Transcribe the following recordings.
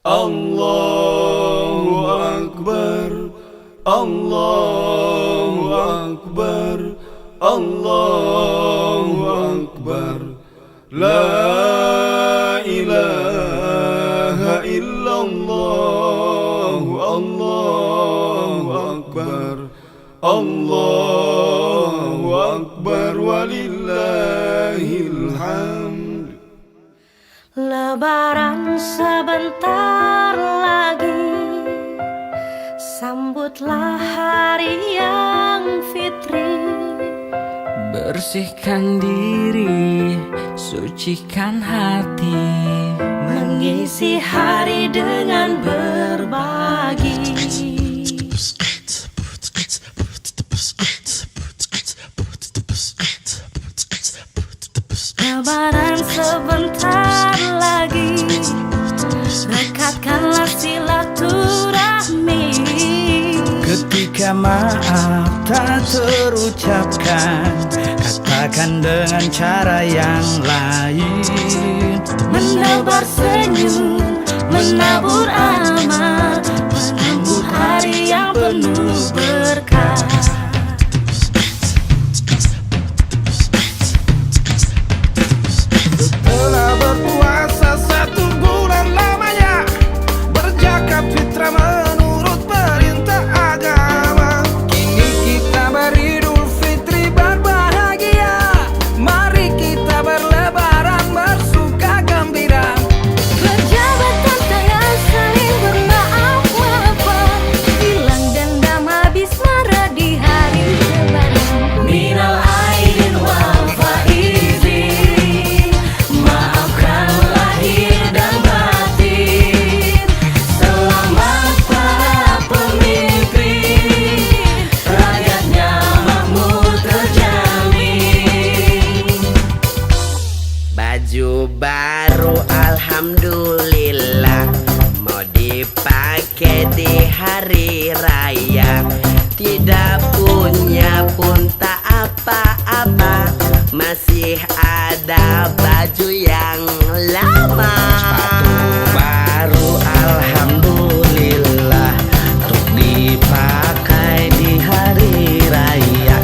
Allahu Akbar, Allahu Akbar, Allahu Akbar. La ilaha illallah, Allahu Akbar, Allahu Akbar, walillahil hamd. Lebaran sebentar lagi, sambutlah hari yang fitri. Bersihkan diri, sucikan hati, mengisi hari dengan berbagi. Lebaran sebentar lagi, rekatkanlah silaturahmi. Ketika maaf tak terucapkan, katakan dengan cara yang lain. Menebar senyum, menabur amal, menyambut hari yang penuh berkah. Setelah berpuasa 1 bulan lamanya, berzakat fitrah menurut perintah agama. Kini kita beridul fitri berbahagia, mari kita berlebaran bersuka gembira. Berjabat tangan saling bermaaf-maafan, hilang dendam habis marah di hari lebaran. Minal aidin wal faizin, maafkan lahir dan batin. Selamat para pemimpin, rakyatnya makmur terjamin. Baju baru alhamdulillah, mau dipakai di hari raya. Tidak punya pun tak apa-apa, masih ada baju yang lama. Sepatu baru alhamdulillah, untuk dipakai di hari raya.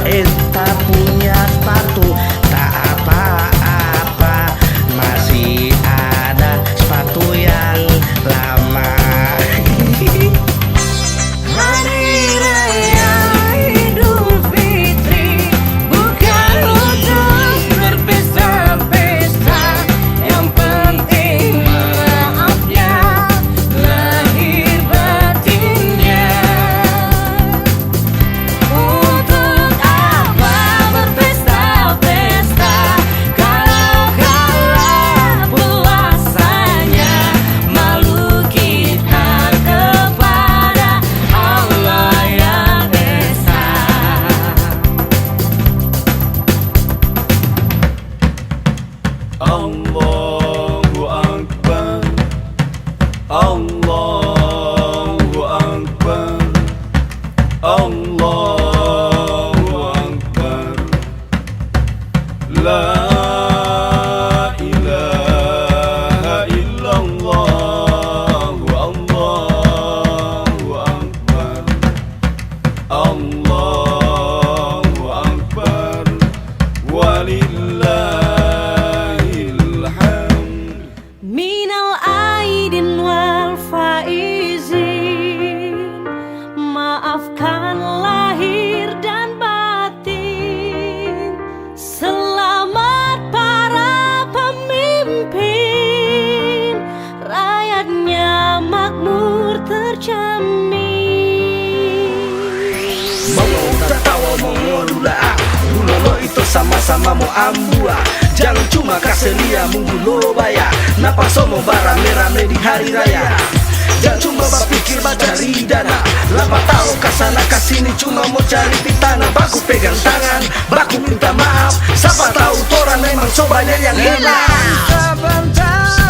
Tak punya sepatu tak apa-apa, masih ada sepatu yang lama. Hari Raya Idul Fitri bukan untuk berpesta-pesta, yang penting maafnya lahir batinnya. Untuk apa berpesta-pesta kalau kalah puasanya? Malu kita kepada Allah yang Esa. Allahu Akbar, Allahu Akbar, Allahu Akbar. La ilaha illallah, Allahu Akbar, Allahu Akbar, walillahil hamd. Minal aidin wal faizin, maafkan lahir dan batin. Selamat para pemimpin, rakyatnya makmur terjamin. Mau tertawa mau ngelula, dulu itu sama-sama mau ambua. Jangan cuma kasih lia munggu lolo baya, napa somo barame-rame di hari raya. Jangan cuma berpikir cari dana, lama tahu kasana kasini cuma mau cari pitana. Baku pegang tangan, baku minta maaf, siapa tahu orang memang sobanya yang hilang. Sebentar